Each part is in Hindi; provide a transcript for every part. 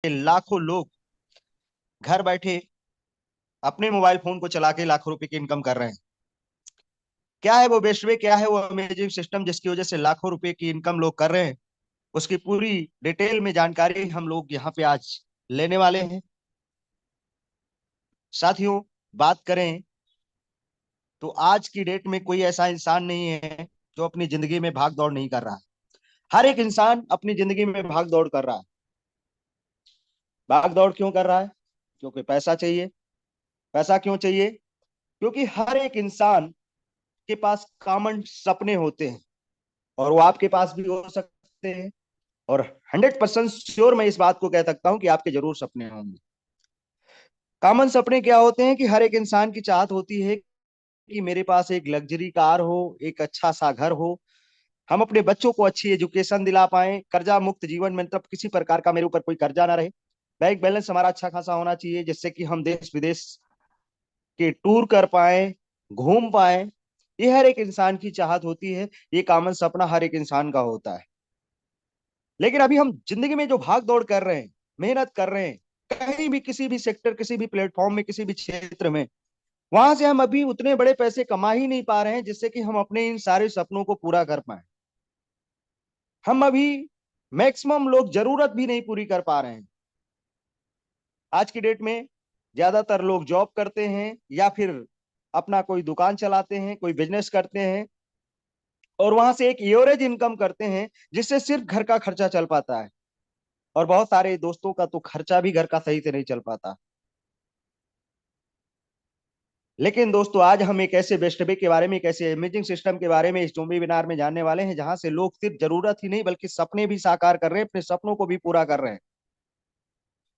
लाखों लोग घर बैठे अपने मोबाइल फोन को चला के लाखों रुपए की इनकम कर रहे हैं। क्या है वो बेस्ट वे, क्या है वो अमेजिंग सिस्टम जिसकी वजह से लाखों रुपए की इनकम लोग कर रहे हैं, उसकी पूरी डिटेल में जानकारी हम लोग यहाँ पे आज लेने वाले हैं। साथियों, बात करें तो आज की डेट में कोई ऐसा इंसान नहीं है जो अपनी जिंदगी में भाग दौड़ नहीं कर रहा है। हर एक इंसान अपनी जिंदगी में भाग दौड़ कर रहा है। भाग दौड़ क्यों कर रहा है? क्योंकि पैसा चाहिए। पैसा क्यों चाहिए? क्योंकि हर एक इंसान के पास कॉमन सपने होते हैं, और वो आपके पास भी हो सकते हैं। और 100% श्योर मैं इस बात को कह सकता हूं कि आपके जरूर सपने होंगे। कॉमन सपने क्या होते हैं कि हर एक इंसान की चाहत होती है कि मेरे पास एक लग्जरी कार हो, एक अच्छा सा घर हो, हम अपने बच्चों को अच्छी एजुकेशन दिला पाए, कर्जा मुक्त जीवन में, मतलब किसी प्रकार का मेरे ऊपर कोई कर्जा ना रहे। बैंक बैलेंस हमारा अच्छा खासा होना चाहिए जिससे कि हम देश विदेश के टूर कर पाए, घूम पाए। ये हर एक इंसान की चाहत होती है, ये कॉमन सपना हर एक इंसान का होता है। लेकिन अभी हम जिंदगी में जो भाग दौड़ कर रहे हैं, मेहनत कर रहे हैं, कहीं भी किसी भी सेक्टर, किसी भी प्लेटफॉर्म में, किसी भी क्षेत्र में, वहां से हम अभी उतने बड़े पैसे कमा ही नहीं पा रहे हैं जिससे कि हम अपने इन सारे सपनों को पूरा कर पाए। हम अभी मैक्सिमम लोग जरूरत भी नहीं पूरी कर पा रहे हैं। आज की डेट में ज्यादातर लोग जॉब करते हैं या फिर अपना कोई दुकान चलाते हैं, कोई बिजनेस करते हैं, और वहां से एक एवरेज इनकम करते हैं जिससे सिर्फ घर का खर्चा चल पाता है। और बहुत सारे दोस्तों का तो खर्चा भी घर का सही से नहीं चल पाता। लेकिन दोस्तों, आज हम एक ऐसे बेस्ट वे के बारे में, एक ऐसे इमेजिंग सिस्टम के बारे में इस जोम्बी वेबिनार में जानने वाले हैं जहां से लोग सिर्फ जरूरत ही नहीं बल्कि सपने भी साकार कर रहे हैं, अपने सपनों को भी पूरा कर रहे हैं।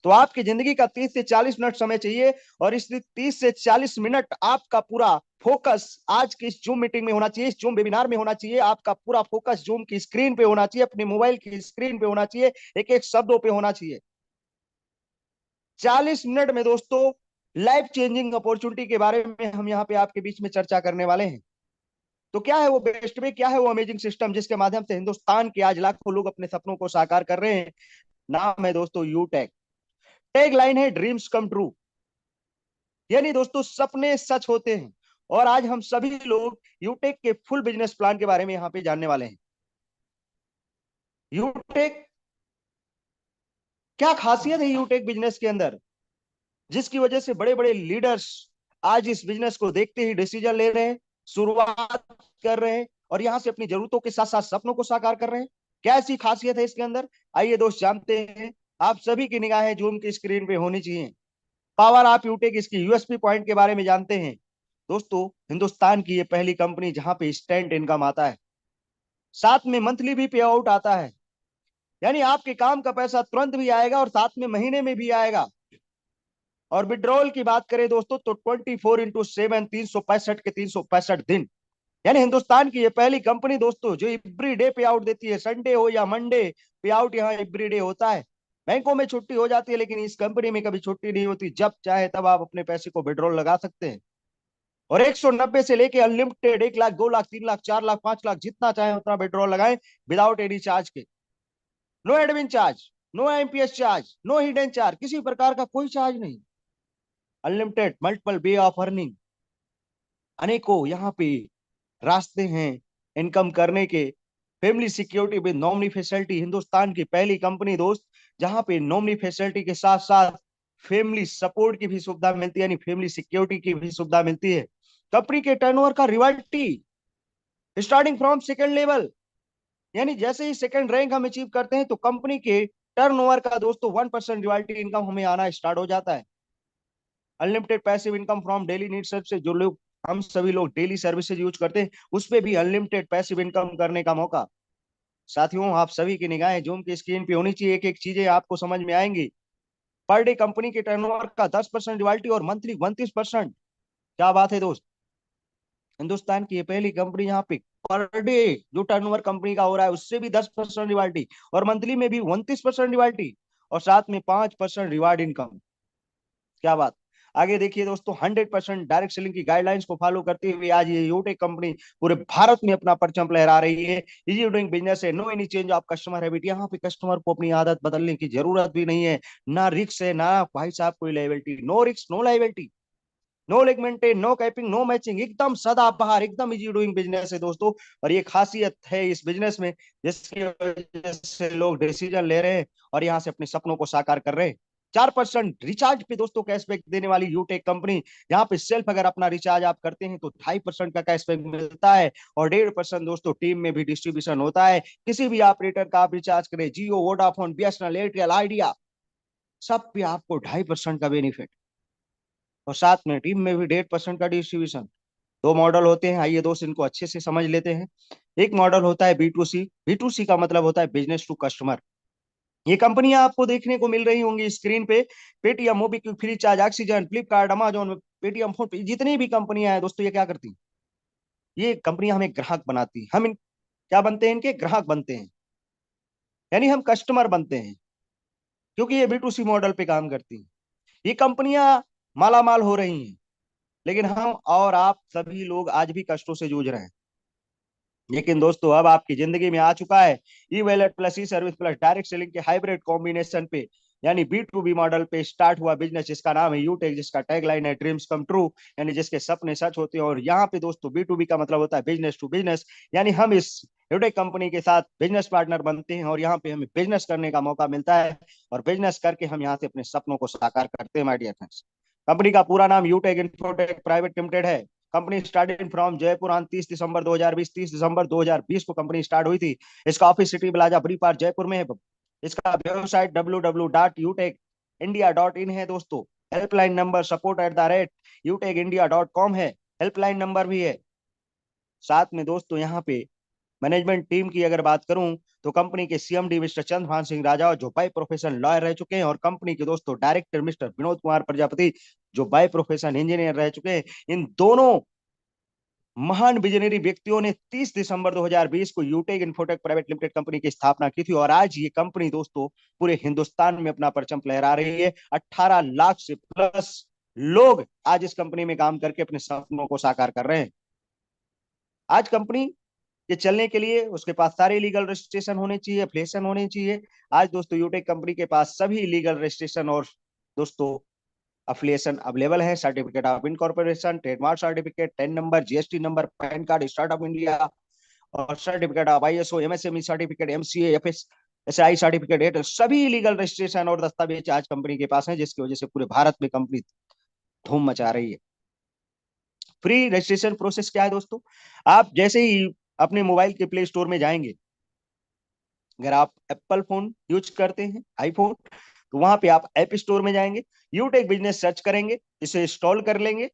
तो आपकी जिंदगी का 30 से 40 मिनट समय चाहिए, और इस 30 से 40 मिनट आपका पूरा फोकस आज की इस जूम मीटिंग में होना चाहिए, इस जूम वेबिनार में होना चाहिए। आपका पूरा फोकस जूम की स्क्रीन पे होना चाहिए, अपने मोबाइल की स्क्रीन पे होना चाहिए, एक एक शब्दों पे होना चाहिए। 40 मिनट में दोस्तों, लाइफ चेंजिंग अपॉर्चुनिटी के बारे में हम यहाँ पे आपके बीच में चर्चा करने वाले हैं। तो क्या है वो बेस्ट वे, क्या है वो अमेजिंग सिस्टम जिसके माध्यम से हिंदुस्तान के आज लाखों लोग अपने सपनों को साकार कर रहे हैं? नाम है दोस्तों यू टैग। टैग लाइन है ड्रीम्स कम ट्रू। यानी दोस्तों, सपने सच होते हैं। और आज हम सभी लोग यूटेक के फुल बिजनेस प्लान के बारे में यहाँ पे जानने वाले हैं। यूटेक, क्या खासियत है यूटेक बिजनेस के अंदर जिसकी वजह से बड़े बड़े लीडर्स आज इस बिजनेस को देखते ही डिसीजन ले रहे हैं, शुरुआत कर रहे हैं, और यहां से अपनी जरूरतों के साथ साथ सपनों को साकार कर रहे हैं? क्या ऐसी खासियत है इसके अंदर? आइए दोस्त जानते हैं। आप सभी की निगाहें जूम की स्क्रीन पे होनी चाहिए। पावर आप यूटेक, इसकी यूएसपी पॉइंट के बारे में जानते हैं। दोस्तों, हिंदुस्तान की ये पहली कंपनी जहां पे इंस्टेंट इनकम आता है, साथ में मंथली भी पे आउट आता है। यानी आपके काम का पैसा तुरंत भी आएगा और साथ में महीने में भी आएगा। और विड्रॉल की बात करें दोस्तों तो 24x7, 365 के 365 दिन। यानी हिंदुस्तान की ये पहली कंपनी दोस्तों जो एवरी डे पे आउट देती है, संडे हो या मंडे, पे आउट यहाँ एवरी डे होता है। बैंकों में छुट्टी हो जाती है लेकिन इस कंपनी में कभी छुट्टी नहीं होती, जब चाहे तब आप अपने पैसे को विड्रॉल लगा सकते हैं। और 190 से लेके अनलिमिटेड 1 लाख, 2 लाख, 3 लाख, 4 लाख, 5 लाख, जितना चाहे उतना विड्रॉल लगाएं, विदाउट एनी चार्ज के। No admin charge, no MPS charge, no hidden charge, किसी प्रकार का कोई चार्ज नहीं। Unlimited multiple way of earning, अनेकों यहाँ पे रास्ते हैं इनकम करने के। Family security with nominee facility, Hindustan की पहली कंपनी दोस्त जहां पे नॉमिनी फैसिलिटी के साथ साथ फैमिली सपोर्ट की भी सुविधा मिलती है, यानी फैमिली सिक्योरिटी की भी सुविधा मिलती है। कंपनी के टर्नओवर का रिवाल्टी स्टार्टिंग फ्रॉम सेकंड लेवल, यानी जैसे ही सेकंड रैंक हम अचीव करते हैं तो कंपनी के टर्नओवर का दोस्तों 1% रॉयल्टी इनकम हमें आना स्टार्ट हो जाता है। Unlimited passive income from daily need service, जो लोग, हम सभी लोग डेली सर्विसेज यूज करते हैं, उस पर भी अनलिमिटेड पैसिव इनकम करने का मौका। साथियों, आप सभी की निगाहें जूम की स्क्रीन पे होनी चाहिए, एक एक चीजें आपको समझ में आएंगी। पर डे कंपनी के टर्नओवर का 10% रॉयल्टी और मंथली 32%। क्या बात है दोस्त! हिंदुस्तान की ये पहली कंपनी यहाँ पे पर डे जो टर्नओवर कंपनी का हो रहा है उससे भी 10% रिवार्डी, और मंथली में भी 29% रिवार्डी, और साथ में 5% रिवार्ड इनकम। क्या बात! आगे देखिए दोस्तों, 100% डायरेक्ट सेलिंग की गाइडलाइंस को फॉलो करते हुए आज ये यूटेक कंपनी पूरे भारत में अपना परचम लहरा रही है। इजी डूइंग बिजनेस है, no any change of customer habit. यहाँ पे कस्टमर को अपनी आदत बदलने की जरूरत भी नहीं है, ना रिक्स है, ना भाई साहब कोई लाइबिलिटी। नो रिक्स, no liability, no leg maintain, no capping, no matching, एकदम सदाबहार, एकदम इजी डूइंग बिजनेस है दोस्तों। और ये खासियत है इस बिजनेस में, जिसकी वजह से लोग डिसीजन ले रहे हैं और यहाँ से अपने सपनों को साकार कर रहे हैं। 4% रिचार्ज पे दोस्तों कैशबैक देने वाली यूटेक कंपनी, यहाँ पे सेल्फ अगर अपना रिचार्ज आप करते हैं तो 2.5% का कैशबैक मिलता है। और 1.5% दोस्तों टीम में भी डिस्ट्रीब्यूशन होता है। किसी भी ऑपरेटर का आप रिचार्ज करें, जियो, वोडाफोन, बीएसएनएल, एयरटेल, आइडिया, सब पे आपको 2.5% का बेनिफिट। और साथ में टीम में भी 1.5% का डिस्ट्रीब्यूशन। दो मॉडल होते हैं, आइए दोस्त इनको अच्छे से समझ लेते हैं। एक मॉडल होता है बी टू सी का मतलब होता है बिजनेस टू कस्टमर। ये कंपनियां आपको देखने को मिल रही होंगी स्क्रीन पे, Paytm, MobiKwik, Freecharge, oxygen, Flipkart, Amazon, Paytm, phone पे, जितनी भी कंपनियां हैं दोस्तों, ये क्या करती हैं? ये कंपनियां हमें ग्राहक बनाती हैं। हम इन क्या बनते हैं? इनके ग्राहक बनते हैं, यानी हम कस्टमर बनते हैं, क्योंकि ये बी टू सी मॉडल पे काम करती हैं। ये कंपनियां मालामाल हो रही हैं, लेकिन हम और आप सभी लोग आज भी कष्टों से जूझ रहे हैं। लेकिन दोस्तों अब आपकी जिंदगी में आ चुका है ई वैलेट प्लस ई सर्विस प्लस डायरेक्ट सेलिंग के हाइब्रिड कॉम्बिनेशन पे, यानी बी मॉडल पे स्टार्ट हुआ बिजनेस, जिसका नाम है यूटेक, जिसका टैगलाइन है ड्रीम्स कम ट्रू, यानी जिसके सपने सच होते हैं। और यहाँ पे दोस्तों बी का मतलब होता है बिजनेस टू बिजनेस, यानी हम इस यूटेक कंपनी के साथ बिजनेस पार्टनर बनते हैं और यहाँ पे हमें बिजनेस करने का मौका मिलता है। और बिजनेस करके हम यहाँ से अपने सपनों को साकार करते हैं माय डियर फ्रेंड्स। कंपनी का पूरा नाम यूटेक इन्फोटेक प्राइवेट लिमिटेड है। Company started from Jaipur on 30 दिसंबर 2020। 30 दिसंबर 2020 को कंपनी स्टार्ट हुई थी। इसका ऑफिस सिटी प्लाजा बड़ी पार्क जयपुर में है। इसका वेबसाइट www.utekindia.in है दोस्तों। हेल्पलाइन नंबर support@utekindia.com है, हेल्पलाइन नंबर भी है। साथ में दोस्तों यहाँ पे मैनेजमेंट टीम की अगर बात करूं तो कंपनी के सीएमडी मिस्टर चंद्रभान सिंह राजा, जो बाय प्रोफेशन लॉयर रह चुके हैं, और कंपनी के दोस्तों डायरेक्टर मिस्टर विनोद कुमार प्रजापति, जो बाय प्रोफेशन इंजीनियर रह चुके हैं। इन दोनों महान विजनरी व्यक्तियों ने 30 दिसंबर 2020 को यूटेक इन्फोटेक प्राइवेट लिमिटेड कंपनी की स्थापना की थी। और आज ये कंपनी दोस्तों पूरे हिंदुस्तान में अपना परचम लहरा रही है। 18 लाख से प्लस लोग आज इस कंपनी में काम करके अपने सपनों को साकार कर रहे हैं। आज कंपनी के चलने के लिए उसके पास सारे लीगल रजिस्ट्रेशन होने चाहिए, एफिलिएशन होने चाहिए। आज दोस्तों यूटेक कंपनी के पास सभी लीगल रजिस्ट्रेशन और दोस्तों अफिलिएशन अवेलेबल है। Certificate of incorporation, trademark certificate, TAN number, GST number, PAN card, startup India, और certificate of ISO, MSME certificate, MCA, FS SI certificate, Airtel, सभी लीगल रजिस्ट्रेशन और दस्तावेज आज कंपनी के पास है, जिसकी वजह से पूरे भारत में कंपनी धूम मचा रही है। फ्री रजिस्ट्रेशन प्रोसेस क्या है दोस्तों? आप जैसे ही अपने मोबाइल के प्ले स्टोर में जाएंगे, अगर आप एप्पल फोन यूज करते हैं, आईफोन, तो वहां पे आप ऐप स्टोर में जाएंगे, यूटेक बिजनेस सर्च करेंगे, इसे इंस्टॉल कर लेंगे।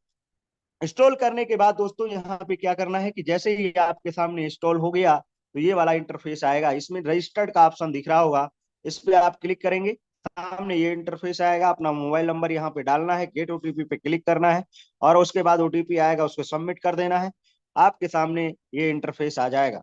इंस्टॉल करने के बाद दोस्तों यहाँ पे क्या करना है कि जैसे ही आपके सामने इंस्टॉल हो गया तो ये वाला इंटरफेस आएगा। इसमें रजिस्टर्ड का ऑप्शन दिख रहा होगा, इस पे आप क्लिक करेंगे, सामने ये इंटरफेस आएगा। अपना मोबाइल नंबर यहाँ पे डालना है, गेट ओटीपी पे क्लिक करना है, और उसके बाद ओटीपी आएगा, उसको सबमिट कर देना है। आपके सामने ये इंटरफेस आ जाएगा।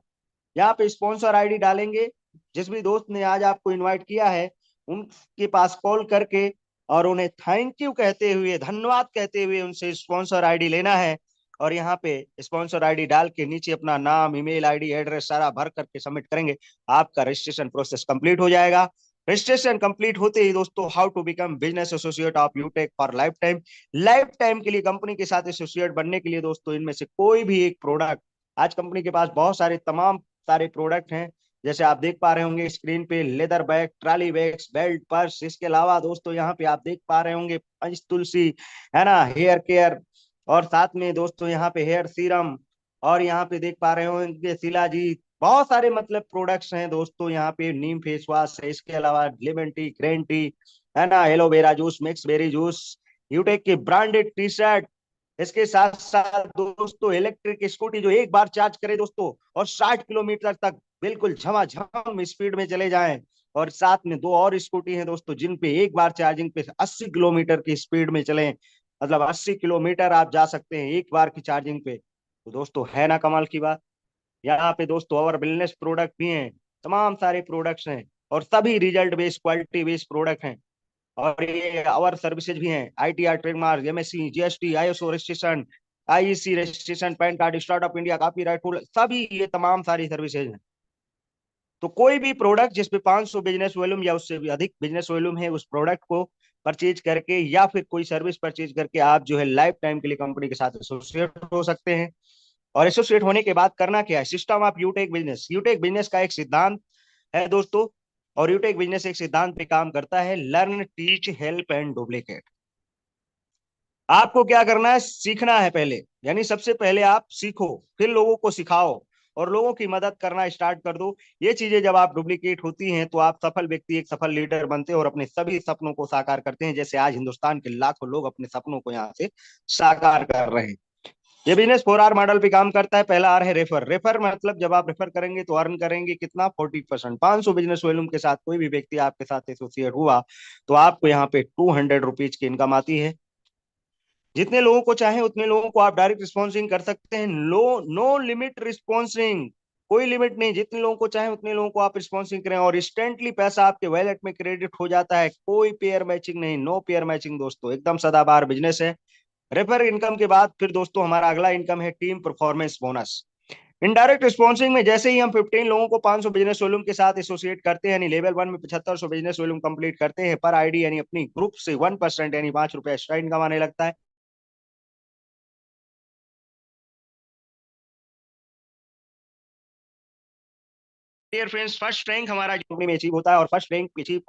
यहाँ पे स्पॉन्सर आईडी डालेंगे। जिस भी दोस्त ने आज आपको इनवाइट किया है, उनके पास कॉल करके और उन्हें थैंक यू कहते हुए, धन्यवाद कहते हुए उनसे स्पॉन्सर आईडी लेना है। और यहाँ पे स्पॉन्सर आईडी डाल के नीचे अपना नाम, ईमेल आईडी, एड्रेस सारा भर करके सबमिट करेंगे। आपका रजिस्ट्रेशन प्रोसेस कंप्लीट हो जाएगा। रजिस्ट्रेशन कंप्लीट होते ही दोस्तों, how to become business associate of Utech for life time, life time के लिए कंपनी के साथ एसोसिएट बनने के लिए दोस्तों इनमें से कोई भी एक प्रोडक्ट, आज कंपनी के पास बहुत सारे तमाम सारे प्रोडक्ट हैं, जैसे आप देख पा रहे होंगे स्क्रीन पे, leather bag, trolley bags, belt, purse. इसके अलावा दोस्तों यहाँ पे आप देख पा रहे होंगे पंच तुलसी, है ना, हेयर केयर, और साथ में दोस्तों यहाँ पे हेयर सीरम, और यहाँ पे देख पा रहे होंगे शिलाजीत। बहुत सारे मतलब प्रोडक्ट्स हैं दोस्तों। यहाँ पे नीम फेस वॉश है, इसके अलावा लेमन टी, ग्रीन टी, है ना, aloe vera juice, mix berry juice, Utech की ब्रांडेड टी शर्ट। इसके साथ साथ दोस्तों इलेक्ट्रिक स्कूटी, जो एक बार चार्ज करे दोस्तों और 60 किलोमीटर तक बिल्कुल झमाझम स्पीड में चले जाएं। और साथ में दो और स्कूटी हैं दोस्तों, जिन पे एक बार चार्जिंग पे 80 किलोमीटर की स्पीड में चलें, मतलब 80 किलोमीटर आप जा सकते हैं एक बार की चार्जिंग पे। तो दोस्तों है ना कमाल की बात। यहाँ पे दोस्तों और वेलनेस प्रोडक्ट भी हैं, तमाम सारे प्रोडक्ट्स हैं, और सभी result based, quality based product हैं। और ये और सर्विसेज भी हैं, ITR, trademark, MSC, GST, ISO registration, IEC registration, pan card, startup India, copyright, सभी ये तमाम सारी सर्विसेज हैं। तो कोई भी प्रोडक्ट जिसपे 500 बिजनेस वॉल्यूम या उससे भी अधिक बिजनेस वॉल्यूम है, उस प्रोडक्ट को परचेज करके या फिर कोई सर्विस परचेज करके आप जो है लाइफ टाइम के लिए कंपनी के साथ एसोसिएट हो सकते हैं। और एसोसिएट होने के बाद करना क्या है, सिस्टम ऑफ यूटेक बिजनेस। यूटेक बिजनेस का एक सिद्धांत है दोस्तों, और यूटेक बिजनेस एक सिद्धांत पे काम करता है, learn, teach, help and duplicate. आपको क्या करना है, सीखना है पहले, यानी सबसे पहले आप सीखो, फिर लोगों को सिखाओ और लोगों की मदद करना स्टार्ट कर दो। ये चीजें जब आप डुप्लीकेट होती हैं तो आप सफल व्यक्ति, एक सफल लीडर बनते हैं और अपने सभी सपनों को साकार करते हैं, जैसे आज हिंदुस्तान के लाखों लोग अपने सपनों को यहाँ से साकार कर रहे हैं। ये बिजनेस 4R मॉडल पे काम करता है। पहला R है रेफर। रेफर मतलब जब आप रेफर करेंगे तो अर्न करेंगे कितना, 40%। 500 बिजनेस वॉल्यूम के साथ कोई भी व्यक्ति आपके साथ एसोसिएट हुआ तो आपको यहाँ पे 200 रुपीज की इनकम आती है। जितने लोगों को चाहे उतने लोगों को आप डायरेक्ट रिस्पॉन्सिंग कर सकते हैं। नो लिमिट रिस्पॉन्सिंग, कोई लिमिट नहीं, जितने लोगों को चाहे उतने लोगों को आप रिस्पॉन्सिंग करें और इंस्टेंटली पैसा आपके वॉलेट में क्रेडिट हो जाता है। कोई पेयर मैचिंग नहीं, नो पेयर मैचिंग दोस्तों, एकदम सदाबहार बिजनेस है। रेफर इनकम के बाद फिर दोस्तों हमारा अगला इनकम है टीम परफॉर्मेंस बोनस। इनडायरेक्ट रिस्पॉन्सिंग में जैसे ही हम 15 लोगों को 500 बिजनेस वॉल्यूम के साथ एसोसिएट करते हैं, यानी लेवल 1 में 7500 बिजनेस वॉल्यूम कंप्लीट करते हैं, पर आईडी यानी अपनी ग्रुप से 1% यानी ₹5 एक्स्ट्रा इनकम आने लगता है। डियर फ्रेंड्स, फर्स्ट रैंक हमारा कंपनी में अचीव होता है और फर्स्ट रैंक अचीव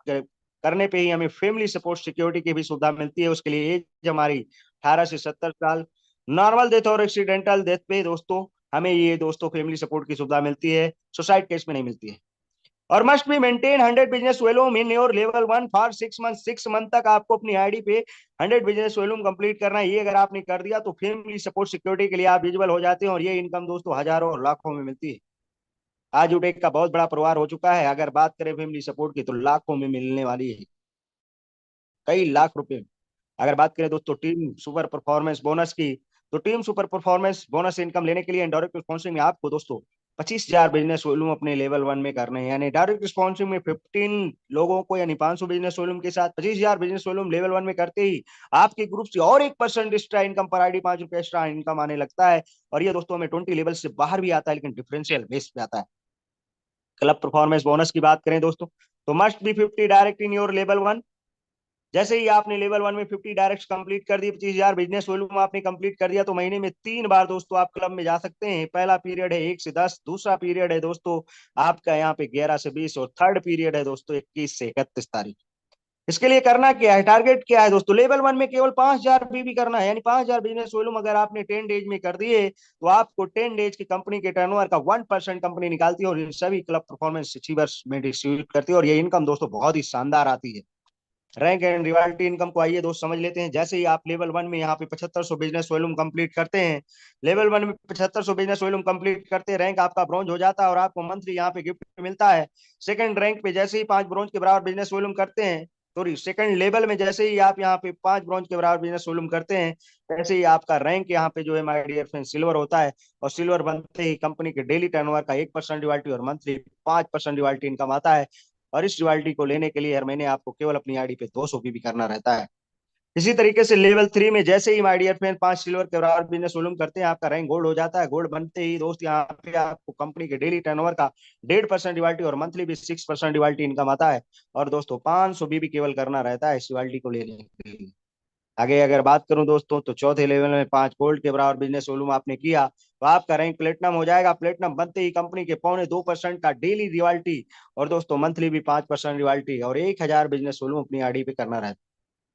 करने पे ही हमें फैमिली सपोर्ट सिक्योरिटी की भी सुविधा मिलती है। उसके लिए एज हमारी 18 से 70 साल। नॉर्मल डेथ और एक्सीडेंटल डेथ पे दोस्तों हमें ये दोस्तों फैमिली सपोर्ट की सुविधा मिलती है, सुसाइड केस में नहीं मिलती है। और must be maintain 100 business volume in your level 1 for 6 month. 6 month तक आपको अपनी आईडी पे 100 बिजनेस वॉल्यूम कंप्लीट करना है। ये अगर आपने कर दिया तो फैमिली सपोर्ट सिक्योरिटी के लिए आप एलिजिबल हो जाते हैं और ये इनकम दोस्तों हजारों और लाखों में मिलती है। आज उटेक का बहुत बड़ा परिवार हो चुका है। अगर बात करें फैमिली सपोर्ट की तो लाखों में मिलने वाली है, कई लाख रुपए। अगर बात करें दोस्तों टीम सुपर परफॉर्मेंस बोनस की, तो team super performance bonus income लेने के लिए डायरेक्ट रिस्पॉन्सिंग में आपको दोस्तों 25,000 बिजनेस वॉल्यूम अपने लेवल 1 में करने हैं। यानी डायरेक्ट रिस्पॉन्सिंग में 15 लोगों को यानी 500 बिजनेस वॉल्यूम के साथ 25,000 बिजनेस वॉल्यूम लेवल 1 में करते ही आपके ग्रुप से और 1% एक्स्ट्रा इनकम पर आईडी ₹5 एक्स्ट्रा इनकम आने लगता है। और ये दोस्तों हमें 20 लेवल से बाहर भी आता है, लेकिन डिफरेंशियल बेस पे आता है। क्लब परफॉर्मेंस बोनस की बात करें दोस्तों, तो must be 50 direct in your level 1। जैसे ही आपने लेवल 1 में 50 डायरेक्ट कंप्लीट कर दी, 25,000 बिजनेस वॉल्यूम आपने कंप्लीट कर दिया, तो महीने में 3 बार दोस्तों आप क्लब में जा सकते हैं। पहला पीरियड है 1 से 10, दूसरा पीरियड है दोस्तों आपका यहाँ पे 11 से 20, और थर्ड पीरियड है दोस्तों 21 से 31 तारीख। इसके लिए करना क्या है, टारगेट क्या है दोस्तों, लेवल 1 में केवल 5,000 बीबी करना है, यानी 5,000 बिजनेस वॉल्यूम अगर आपने 10 डेज में कर दिए तो आपको 10 डेज की कंपनी के टर्नओवर का 1% कंपनी निकालती है और इन सभी क्लब परफॉर्मेंस अचीवर्स में डिस्ट्रीब्यूट करती है। और ये इनकम दोस्तों बहुत ही शानदार आती है। रैंक एंड रिवार्टी इनकम को आइए दोस्त समझ लेते हैं। जैसे ही आप लेवल 1 में यहाँ पे 7500 बिजनेस वॉल्यूम कंप्लीट करते हैं, लेवल 1 में 7500 बिजनेस वॉल्यूम कंप्लीट करते हैं, रैंक आपका ब्रॉन्ज हो जाता है और आपको मंथली यहाँ पे गिफ्ट मिलता है। सेकंड रैंक पे जैसे ही 5 ब्रॉन्ज के बराबर बिजनेस वॉल्यूम करते हैं, सॉरी सेकंड लेवल में जैसे ही आप यहाँ पे 5 ब्रॉन्ज के बराबर बिजनेस वॉल्यूम करते हैं, वैसे ही आपका रैंक यहाँ पे जो है माय डियर फ्रेंड सिल्वर होता है। और सिल्वर बनते ही कंपनी के डेली टर्नओवर का 1% रॉयल्टी और मंथली 5% रॉयल्टी इनकम आता है। और इस रॉयल्टी को लेने के लिए हर महीने आपको केवल अपनी आईडी पे 200 भी करना रहता है। इसी तरीके से लेवल 3 में जैसे ही माय डियर फ्रेंड 5 सिल्वर के बराबर बिजनेस वॉल्यूम करते हैं, आपका रैंक गोल्ड हो जाता है। गोल्ड बनते ही दोस्त यहाँ पे आपको कंपनी के डेली टर्नओवर का 1.5% रिवाल्टी और मंथली भी 6% रिवाल्टी इनकम आता है। और दोस्तों 500 भी केवल करना रहता है इस रिवाल्टी को लेने के लिए। आगे अगर बात करूं दोस्तों, तो चौथे लेवल में 5 गोल्ड के बराबर बिजनेस वॉल्यूम आपने किया तो आपका रैंक प्लेटिनम हो जाएगा। प्लेटिनम बनते ही कंपनी के 0.25% का डेली रिवाल्टी और दोस्तों मंथली भी 5% रिवाल्टी और 1,000 बिजनेस वॉल्यूम अपनी आईडी पे करना रहता है।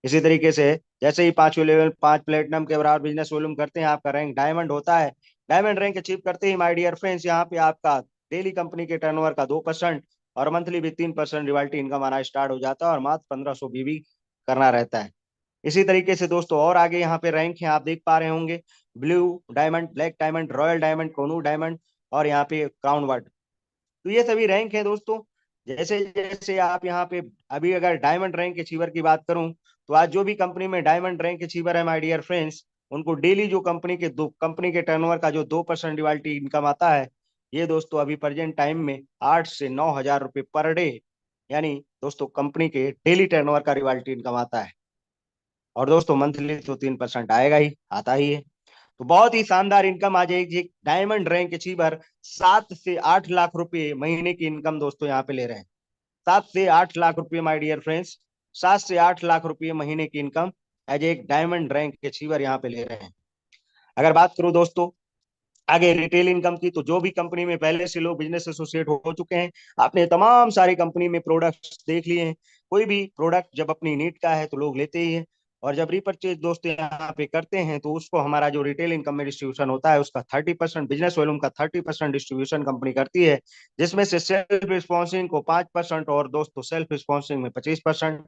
इसी तरीके से जैसे ही 5वें लेवल 5 प्लेटिनम के बराबर बिजनेस वॉल्यूम करते हैं, आपका रैंक डायमंड होता है। डायमंड रैंक अचीव करते ही माय डियर फ्रेंड्स यहाँ पे आपका डेली कंपनी के टर्नओवर का 2% और मंथली भी 3% रिवाल्टी इनकम आना स्टार्ट हो जाता है और मात्र 1500 बीबी करना रहता है। इसी तरीके से दोस्तों और आगे यहाँ पे रैंक है, आप देख पा रहे होंगे, blue diamond, black diamond, royal diamond, कोनू डायमंड और यहाँ पे क्राउन वर्ड। तो ये सभी रैंक है दोस्तों। जैसे जैसे आप यहाँ पे अभी अगर डायमंड रैंक अचीवर की बात करूं, तो आज जो भी कंपनी में डायमंड रैंक अचीवर है माय डियर फ्रेंड्स, उनको डेली जो कंपनी के टर्नओवर का जो 2% रॉयल्टी इनकम आता है, ये दोस्तों अभी प्रेजेंट टाइम में 8 से 9 हजार रुपए पर डे यानी दोस्तों कंपनी के डेली टर्नओवर का रॉयल्टी इनकम आता है। और दोस्तों मंथली तो 3% आएगा ही, आता ही है। तो बहुत ही शानदार इनकम आ जाएगी। एक डायमंड रैंक अचीवर 7 से 8 लाख रुपए महीने की इनकम दोस्तों यहाँ पे ले रहे हैं। 7 से 8 लाख रुपए माय डियर फ्रेंड्स, 7 से 8 लाख रुपए महीने की इनकम एज एक डायमंड रैंक अचीवर यहाँ पे ले रहे हैं। अगर बात करूं दोस्तों आगे रिटेल इनकम की, तो जो भी कंपनी में पहले से लोग बिजनेस एसोसिएट हो चुके हैं, आपने तमाम सारी कंपनी में प्रोडक्ट्स देख लिए हैं। कोई भी प्रोडक्ट जब अपनी नीड का है तो लोग लेते ही हैं। और जब रीपरचेज दोस्त यहाँ पे करते हैं तो उसको हमारा जो रिटेल इनकम में डिस्ट्रीब्यूशन होता है उसका 30%, बिजनेस वॉल्यूम का 30% डिस्ट्रीब्यूशन कंपनी करती है। जिसमें से सेल्फ रिस्पॉन्सिंग को 5% और दोस्तों सेल्फ रिस्पॉन्सिंग में 25%।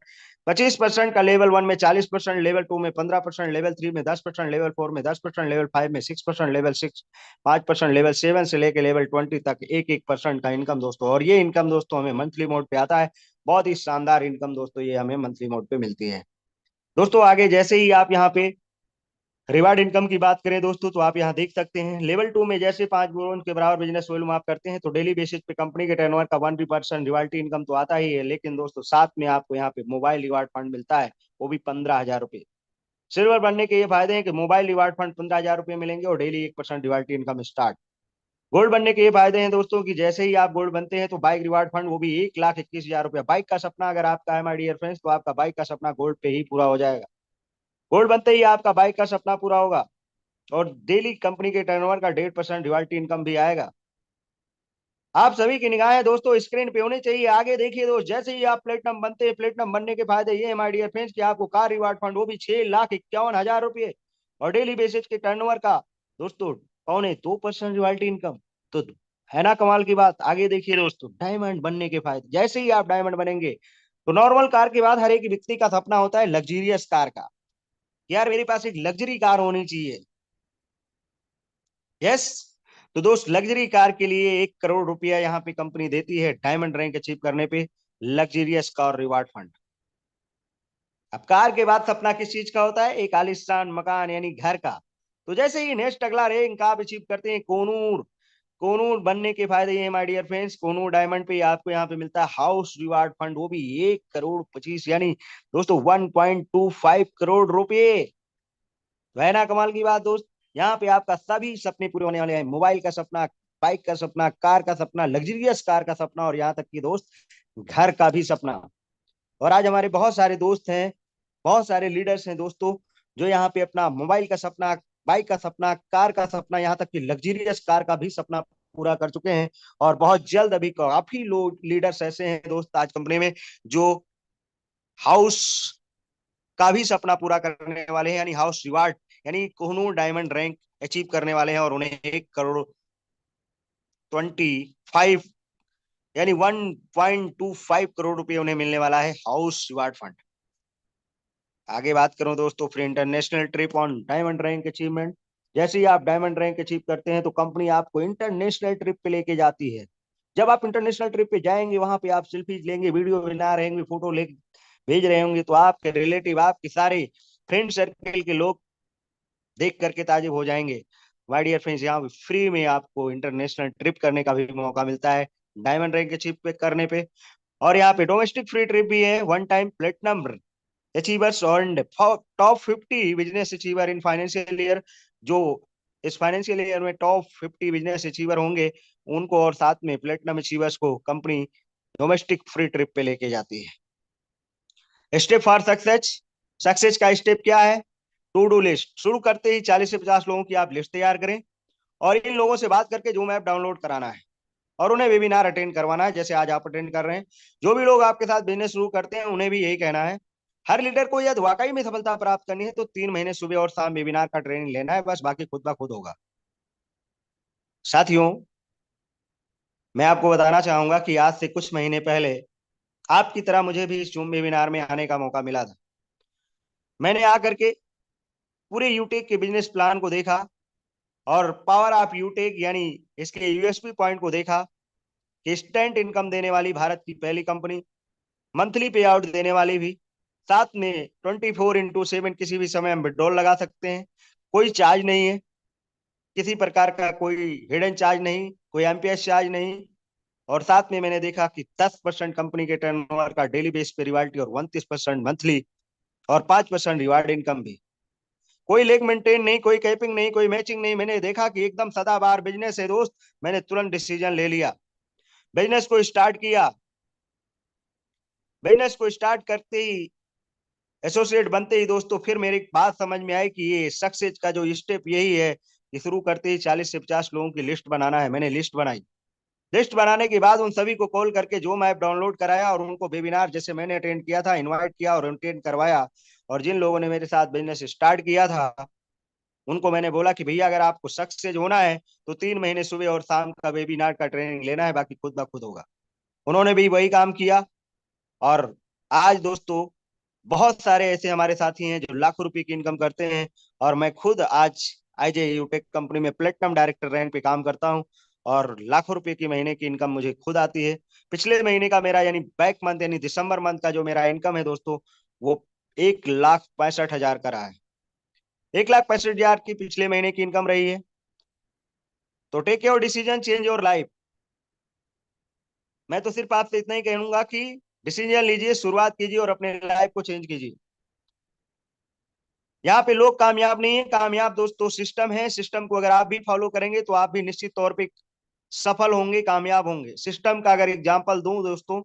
25% का लेवल 1 में 40%, लेवल 2 में 15%, लेवल 3 में 10%, लेवल 4 में 10%, लेवल 5 में 6%, लेवल 6 5%, लेवल 7 से लेके लेवल 20 तक 1-1% का इनकम दोस्तों। और ये इनकम दोस्तों हमें मंथली मोड पे आता है। बहुत ही शानदार इनकम दोस्तों ये हमें मंथली मोड पे मिलती है। दोस्तों आगे जैसे ही आप यहाँ पे रिवार्ड इनकम की बात करें दोस्तों, तो आप यहाँ देख सकते हैं लेवल 2 में जैसे 5 करोड़ के बराबर बिजनेस वॉल्यूम आप करते हैं तो डेली बेसिस पे कंपनी के टर्नओवर का 1% रिवाल्टी इनकम तो आता ही है। लेकिन दोस्तों साथ में आपको यहाँ पे मोबाइल रिवार्ड फंड मिलता है, वो भी 15,000 रुपए। सिल्वर बनने के ये फायदे हैं कि मोबाइल रिवार्ड फंड 15,000 रुपए मिलेंगे और डेली 1% रिवाल्टी इनकम स्टार्ट। गोल्ड बनने के ये फायदे हैं दोस्तों कि जैसे ही आप गोल्ड बनते हैं तो बाइक रिवार्ड फंड, वो भी 1,21,000 रुपया। बाइक का सपना अगर आपका है माय डियर फ्रेंड्स, तो आपका बाइक का सपना गोल्ड पे ही पूरा हो जाएगा। गोल्ड बनते ही आपका बाइक का सपना पूरा होगा। और डेली कंपनी के टर्नओवर का 1.5% रॉयल्टी इनकम भी आएगा। आप सभी की निगाहें दोस्तों स्क्रीन पे होनी चाहिए। आगे देखिए दोस्त, जैसे ही आप प्लेटिनम बनते हैं, प्लेटिनम बनने के फायदे ये माय डियर फ्रेंड्स कि आपको कार रिवार्ड फंड, वो भी 6,51,000 रुपये और डेली बेसिस के टर्नओवर का दोस्तों 2.25% रॉयल्टी इनकम। तो है ना कमाल की बात। आगे देखिए दोस्तों डायमंड बनने के फायदे। जैसे ही आप डायमंड बनेंगे तो नॉर्मल कार के बाद हर एक व्यक्ति का सपना होता है लग्जरियस कार का। यार मेरे पास एक लग्जरी कार होनी चाहिए। यस। तो दोस्त लग्जरी कार के लिए 1 करोड़ रुपया यहाँ पे कंपनी देती है डायमंड रैंक अचीव करने पे, लग्जरियस कार रिवार्ड फंड। अब कार के बाद सपना किस चीज का होता है? एक आलिशान मकान यानी घर का। तो जैसे ही नेक्स्ट अगला रैंक आप अचीव करते हैं कोनूर, कोनूर बनने के फायदे ये my dear friends, Konur diamond पे आपको यहाँ पे मिलता है हाउस रिवार्ड फंड, वो भी 1 करोड़ 25 यानी दोस्तों 1.25 करोड़ रुपये। वह ना कमाल की बात दोस्त। यहाँ पे आपका सभी सपने पूरे होने वाले हैं। मोबाइल का सपना, बाइक का सपना, कार का सपना, लग्जरियस कार का सपना और यहाँ तक कि दोस्त घर का भी सपना। और आज हमारे बहुत सारे दोस्त हैं, बहुत सारे लीडर्स हैं दोस्तों, जो यहाँ पे अपना मोबाइल का सपना, बाइक का सपना, कार का सपना, यहाँ तक कि लग्जरियस कार का भी सपना पूरा कर चुके हैं। और बहुत जल्द अभी काफी लोग लीडर्स ऐसे हैं दोस्त आज कंपनी में जो हाउस का भी सपना पूरा करने वाले हैं, यानी हाउस रिवार्ड यानी कोहनूर डायमंड रैंक अचीव करने वाले हैं। और उन्हें 1 करोड़ 25 यानी 1.25 करोड़ रुपये उन्हें मिलने वाला है हाउस रिवार्ड फंड। आगे बात करूं दोस्तों फिर international trip on diamond rank achievement. जैसे ही आप डायमंड रैंक अचीव करते हैं तो कंपनी आपको इंटरनेशनल ट्रिप पे लेके जाती है। जब आप इंटरनेशनल ट्रिप पे जाएंगे वहां पे आप सेल्फी लेंगे, वीडियो बना रहे होंगे, फोटो ले भेज रहे होंगे, तो आपके रिलेटिव, आपके सारे फ्रेंड सर्कल के लोग देख करके ताजुब हो जाएंगे। माय डियर फ्रेंड्स, यहाँ पे फ्री में आपको इंटरनेशनल ट्रिप करने का भी मौका मिलता है डायमंड रैंक अचीव पे करने पे। और यहाँ पे डोमेस्टिक फ्री ट्रिप भी है, वन टाइम प्लेटिनम अचीवर्स और top 50 business achiever in financial year. जो इस फाइनेंशियल ईयर में टॉप 50 बिजनेस अचीवर होंगे उनको और साथ में प्लेटिनम अचीवर्स को कंपनी डोमेस्टिक फ्री ट्रिप पे लेके जाती है। स्टेप फॉर सक्सेस, सक्सेस का स्टेप क्या है? To do list. शुरू करते ही 40 से 50 लोगों की आप लिस्ट तैयार करें और इन लोगों से बात करके जूम ऐप डाउनलोड कराना है और उन्हें वेबिनार अटेंड करवाना है, जैसे आज आप अटेंड कर रहे हैं। जो भी लोग आपके साथ बिजनेस शुरू करते हैं उन्हें भी यही कहना है। हर लीडर को यदि वाकई में सफलता प्राप्त करनी है तो 3 महीने सुबह और शाम वेबिनार का ट्रेनिंग लेना है, बस बाकी खुद ब खुद होगा। साथियों, मैं आपको बताना चाहूंगा कि आज से कुछ महीने पहले आपकी तरह मुझे भी इस जूम वेबिनार में आने का मौका मिला था। मैंने आकर के पूरे यूटेक के बिजनेस प्लान को देखा और पावर ऑफ यूटेक यानी इसके यूएसपी पॉइंट को देखा कि इंस्टेंट इनकम देने वाली भारत की पहली कंपनी, मंथली पे आउट देने वाली भी, साथ में 24/7 किसी भी समय हम विड्रॉल लगा सकते हैं, कोई चार्ज नहीं है, किसी प्रकार का कोई हिडन चार्ज नहीं, कोई एमपीएस चार्ज नहीं, और साथ में मैंने देखा कि 10% कंपनी के टर्नओवर का डेली बेस पे रिवाल्टी और 29% मंथली और 5% रिवार्ड इनकम भी। कोई लेग मेंटेन नहीं, कोई कैपिंग नहीं, कोई मैचिंग नहीं। मैंने देखा कि एकदम सदाबहार बिजनेस है दोस्त। मैंने तुरंत डिसीजन ले लिया, बिजनेस को स्टार्ट किया। बिजनेस को स्टार्ट करते ही, एसोसिएट बनते ही दोस्तों, फिर मेरी बात समझ में आई कि ये सक्सेस का जो स्टेप यही है कि शुरू करते ही 40 से 50 लोगों की लिस्ट बनाना है। मैंने लिस्ट बनाई। लिस्ट बनाने के बाद उन सभी को कॉल करके जो ऐप डाउनलोड कराया और उनको वेबिनार जैसे मैंने अटेंड किया था इनवाइट किया और अटेंड करवाया। और जिन लोगों ने मेरे साथ बिजनेस स्टार्ट किया था उनको मैंने बोला कि भैया अगर आपको सक्सेस होना है तो 3 महीने सुबह और शाम का वेबिनार का ट्रेनिंग लेना है, बाकी खुद ब खुद होगा। उन्होंने भी वही काम किया। और आज दोस्तों बहुत सारे ऐसे हमारे साथी हैं जो लाखों रुपए की इनकम करते हैं। और मैं खुद आज आईजे यूटेक कंपनी में प्लेटिनम डायरेक्टर रैंक पे काम करता हूं और लाखों रुपए की महीने की इनकम मुझे खुद आती है। पिछले महीने का मेरा यानी बैक मंथ यानी दिसंबर मंथ का जो मेरा इनकम है दोस्तों, वो 1,65,000 का रहा है। 1,65,000 की पिछले महीने की इनकम रही है। तो take your decision, change your life. मैं तो सिर्फ आपसे इतना ही कहूंगा कि डिसीजन लीजिए, शुरुआत कीजिए और अपने लाइफ को चेंज कीजिए। यहाँ पे लोग कामयाब नहीं है, कामयाब दोस्तों सिस्टम है। सिस्टम को अगर आप भी फॉलो करेंगे तो आप भी निश्चित तौर पे सफल होंगे, कामयाब होंगे। सिस्टम का अगर एग्जांपल दूं दोस्तों,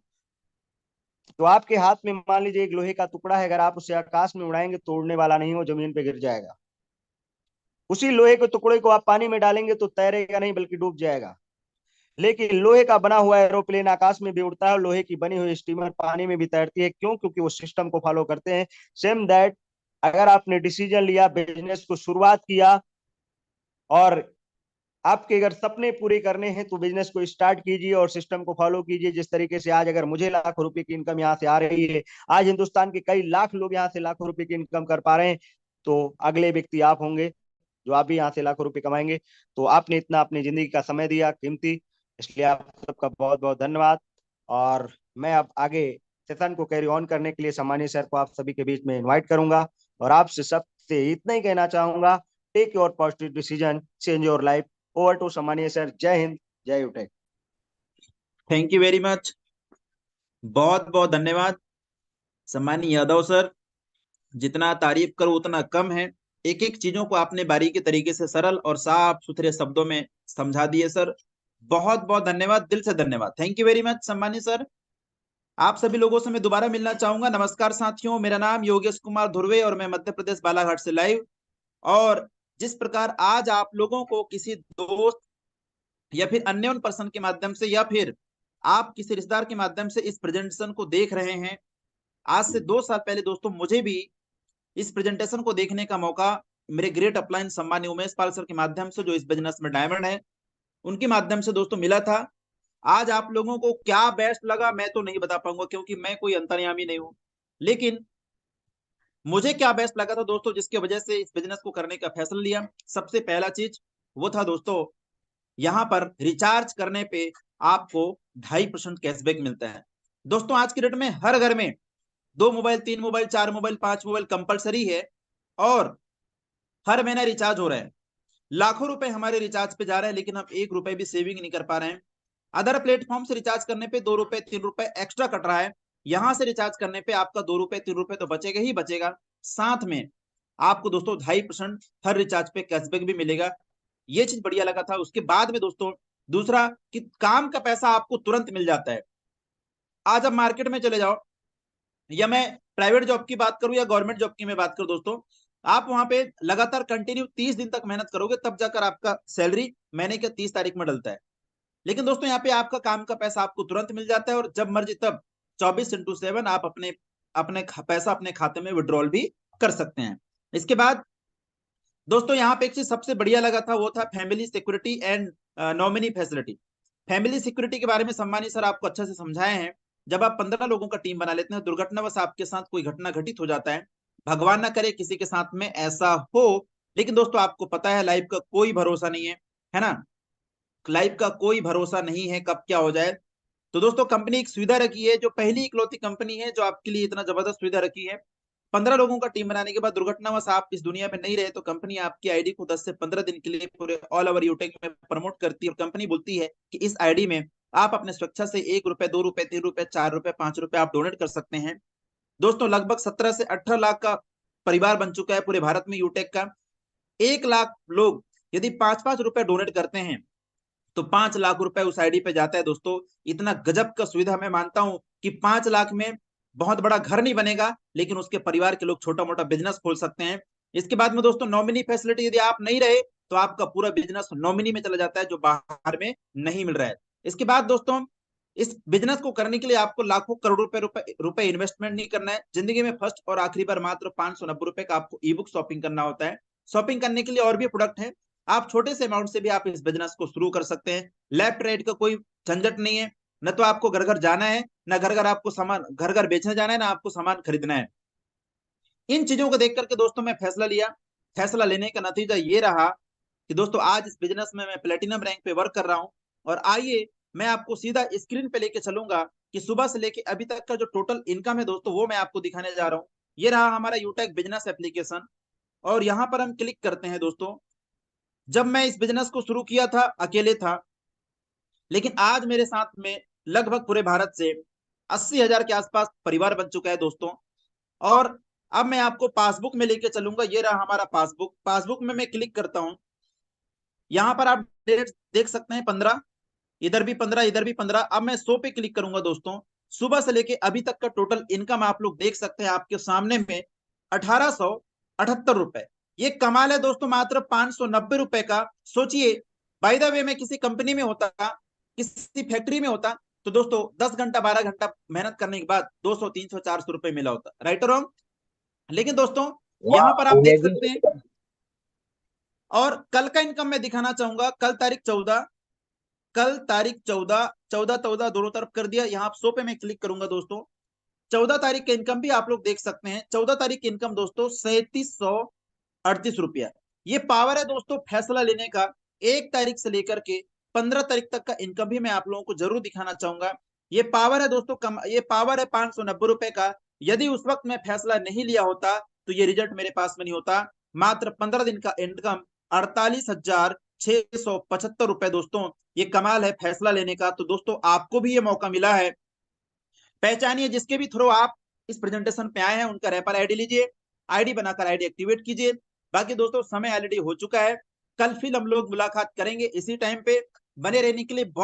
तो आपके हाथ में मान लीजिए एक लोहे का टुकड़ा है, अगर आप उसे आकाश में उड़ाएंगे तो उड़ने वाला नहीं, वो जमीन पे गिर जाएगा। उसी लोहे के टुकड़े को आप पानी में डालेंगे तो तैरेगा नहीं बल्कि डूब जाएगा। लेकिन लोहे का बना हुआ एरोप्लेन आकाश में भी उड़ता है और लोहे की बनी हुई स्टीमर पानी में भी तैरती है। क्यों? क्योंकि वो सिस्टम को फॉलो करते हैं। सेम दैट, अगर आपने डिसीजन लिया, बिजनेस को शुरुआत किया और आपके अगर सपने पूरे करने हैं तो बिजनेस को स्टार्ट कीजिए और सिस्टम को फॉलो कीजिए। जिस तरीके से आज अगर मुझे लाखों रुपए की इनकम यहाँ से आ रही है, आज हिंदुस्तान के कई लाख लोग यहाँ से लाखों रुपए की इनकम कर पा रहे हैं, तो अगले व्यक्ति आप होंगे जो आप भी यहाँ से लाखों रुपए कमाएंगे। तो आपने इतना अपनी जिंदगी का समय दिया कीमती, इसलिए आप सबका बहुत बहुत धन्यवाद। और मैं अब आगे सेशन को कैरी ऑन करने के लिए सम्मानीय सर को आप सभी के बीच में इनवाइट करूंगा और आपसे सबसे इतना ही कहना चाहूंगा, take your positive decision, change your life. Over to सम्मानीय सर। जय हिंद, जय Utech. Thank you very much. बहुत बहुत धन्यवाद सम्मानीय यादव सर। जितना तारीफ करो उतना कम है। एक एक चीजों को आपने बारीकी तरीके से सरल और साफ सुथरे शब्दों में समझा दिए सर। बहुत बहुत धन्यवाद, दिल से धन्यवाद। थैंक यू वेरी मच सम्मानीय सर। आप सभी लोगों से मैं दोबारा मिलना चाहूंगा। नमस्कार साथियों, मेरा नाम योगेश कुमार धुर्वे और मैं मध्य प्रदेश बालाघाट से लाइव। और जिस प्रकार आज आप लोगों को किसी दोस्त या फिर अन्य पर्सन के माध्यम से या फिर आप किसी रिश्तेदार के माध्यम से इस प्रेजेंटेशन को देख रहे हैं, आज से 2 साल पहले दोस्तों मुझे भी इस प्रेजेंटेशन को देखने का मौका मेरे ग्रेट अपलाइन सम्मानीय उमेश पाल सर के माध्यम से, जो इस बिजनेस में डायमंड है, उनके माध्यम से दोस्तों मिला था। आज आप लोगों को क्या बेस्ट लगा मैं तो नहीं बता पाऊंगा क्योंकि मैं कोई अंतर्यामी नहीं हूं, लेकिन मुझे क्या बेस्ट लगा था दोस्तों जिसकी वजह से इस बिजनेस को करने का फैसला लिया, सबसे पहला चीज वो था दोस्तों, यहाँ पर रिचार्ज करने पे आपको 2.5% कैशबैक मिलता है। दोस्तों आज की डेट में हर घर में 2 mobile, 3 mobile, 4 mobile, 5 mobile compulsory है और हर महीना रिचार्ज हो रहा है। लाखों रुपए हमारे रिचार्ज पे जा रहे हैं लेकिन हम 1 रुपए भी सेविंग नहीं कर पा रहे हैं। अदर प्लेटफॉर्म से रिचार्ज करने पे 2 रुपए 3 रुपए एक्स्ट्रा कट रहा है। यहां से रिचार्ज करने पे आपका 2 रुपए 3 रुपए तो बचेगा ही बचेगा, साथ में आपको दोस्तों 2.5% हर रिचार्ज पे कैशबैक भी मिलेगा। ये चीज बढ़िया लगा था। उसके बाद में दोस्तों दूसरा कि काम का पैसा आपको तुरंत मिल जाता है। आज आप मार्केट में चले जाओ, या मैं प्राइवेट जॉब की बात करूं या गवर्नमेंट जॉब की मैं बात करूं दोस्तों, आप वहां पे लगातार कंटिन्यू 30 दिन तक मेहनत करोगे तब जाकर आपका सैलरी महीने के 30 तारीख में डलता है। लेकिन दोस्तों यहाँ पे आपका काम का पैसा आपको तुरंत मिल जाता है और जब मर्जी तब 24x7 आप अपने अपने पैसा अपने खाते में विड्रॉल भी कर सकते हैं। इसके बाद दोस्तों यहाँ पे एक चीज सबसे बढ़िया लगा था वो था family security and nominee facility. Family security के बारे में सम्मानी सर आपको अच्छे से समझाए हैं। जब आप 15 लोगों का टीम बना लेते हैं, दुर्घटनावश आपके साथ कोई घटना घटित हो जाता है, भगवान ना करे किसी के साथ में ऐसा हो, लेकिन दोस्तों आपको पता है लाइफ का कोई भरोसा नहीं है ना, लाइफ का कोई भरोसा नहीं है कब क्या हो जाए। तो दोस्तों कंपनी एक सुविधा रखी है, जो पहली इकलौती कंपनी है जो आपके लिए इतना जबरदस्त सुविधा रखी है। 15 लोगों का टीम बनाने के बाद दुर्घटनावश आप इस दुनिया में नहीं रहे तो कंपनी आपकी आईडी को 10 से 15 दिन के लिए पूरे ऑल ओवर यूटेक में प्रमोट करती है और कंपनी बोलती है कि इस आईडी में आप अपने स्वेच्छा से 1 रुपए, 2 रुपए, 3 रुपए, 4 रुपए, 5 रुपए आप डोनेट कर सकते हैं। दोस्तों लगभग 17 से 18 लाख का परिवार बन चुका है पूरे भारत में यूटेक का। 1 लाख लोग यदि 5-5 रुपए डोनेट करते हैं तो 5 लाख रुपए उस आईडी पे जाता है। दोस्तों इतना गजब का सुविधा मैं मानता हूं कि 5 लाख में बहुत बड़ा घर नहीं बनेगा, लेकिन उसके परिवार के लोग छोटा मोटा बिजनेस खोल सकते हैं। इसके बाद में दोस्तों नॉमिनी फैसिलिटी, यदि आप नहीं रहे तो आपका पूरा बिजनेस नॉमिनी में चला जाता है, जो बाहर में नहीं मिल रहा है। इसके बाद दोस्तों इस बिजनेस को करने के लिए आपको लाखों करोड़ों रुपए इन्वेस्टमेंट नहीं करना है। जिंदगी में फर्स्ट और आखिरी बार मात्र 590 रुपए का आपको ई बुक शॉपिंग करना होता है। शॉपिंग करने के लिए और भी प्रोडक्ट है, आप छोटे से अमाउंट से भी आप इस बिजनेस को शुरू कर सकते हैं। लेफ्ट राइट का कोई झंझट नहीं है, न तो आपको घर घर जाना है, न घर घर आपको सामान घर घर बेचने जाना है, ना आपको सामान खरीदना है। इन चीजों को देख करके दोस्तों मैं फैसला लिया। फैसला लेने का नतीजा ये रहा कि दोस्तों आज इस बिजनेस में मैं प्लेटिनम रैंक पे वर्क कर रहा हूं। और आइए मैं आपको सीधा स्क्रीन पे लेके चलूंगा कि सुबह से लेके अभी तक का जो टोटल इनकम है दोस्तों, वो मैं आपको दिखाने जा रहा हूं। ये रहा हमारा यूटेक बिजनेस एप्लीकेशन, और यहाँ पर हम क्लिक करते हैं। दोस्तों जब मैं इस बिजनेस को शुरू किया था अकेले था, लेकिन आज मेरे साथ में लगभग पूरे भारत से 80,000 के आसपास परिवार बन चुका है दोस्तों। और अब मैं आपको पासबुक में लेके चलूंगा। ये रहा हमारा पासबुक। पासबुक में मैं क्लिक करता हूं, यहाँ पर आप डेट देख सकते हैं 15, इधर भी 15, इधर भी 15। अब मैं 100 पे क्लिक करूंगा दोस्तों। सुबह से लेके अभी तक का टोटल इनकम आप लोग देख सकते हैं आपके सामने में 1878 रुपए। ये कमाल है दोस्तों, मात्र 590 रुपए का। सोचिए, बाय द वे मैं किसी कंपनी में होता, किसी फैक्ट्री में होता, तो दोस्तों 10 घंटा 12 घंटा मेहनत करने के बाद 200 300 400 रुपए मिला होता, राइट और रॉन्ग। लेकिन दोस्तों यहां पर आप देख सकते हैं। और कल का इनकम मैं दिखाना चाहूंगा। कल तारीख 14, कल तारीख 14, 14 14 दोनों तरफ कर दिया। यहाँ 100 पे मैं क्लिक करूंगा दोस्तों। 14 तारीख का इनकम भी आप लोग देख सकते हैं। 14 तारीख की इनकम दोस्तों 3738 रुपया। ये पावर है दोस्तों फैसला लेने का। 1 तारीख से लेकर के 15 तारीख तक का इनकम भी मैं आप लोगों को जरूर दिखाना चाहूंगा। ये पावर है दोस्तों, ये पावर है 590 रुपए का। यदि उस वक्त मैं फैसला नहीं लिया होता तो ये रिजल्ट मेरे पास में नहीं होता। मात्र 15 दिन का इनकम 48,675 रुपए। दोस्तों ये कमाल है फैसला लेने का। तो दोस्तों आपको भी ये मौका मिला है। पहचानिए जिसके भी थ्रू आप इस प्रेजेंटेशन पे आए हैं, उनका रेफर आईडी लीजिए, आईडी बनाकर आईडी एक्टिवेट कीजिए। बाकी दोस्तों समय ऑलरेडी हो चुका है। कल फिर हम लोग मुलाकात करेंगे इसी टाइम पे। बने रहने के लिए बहुत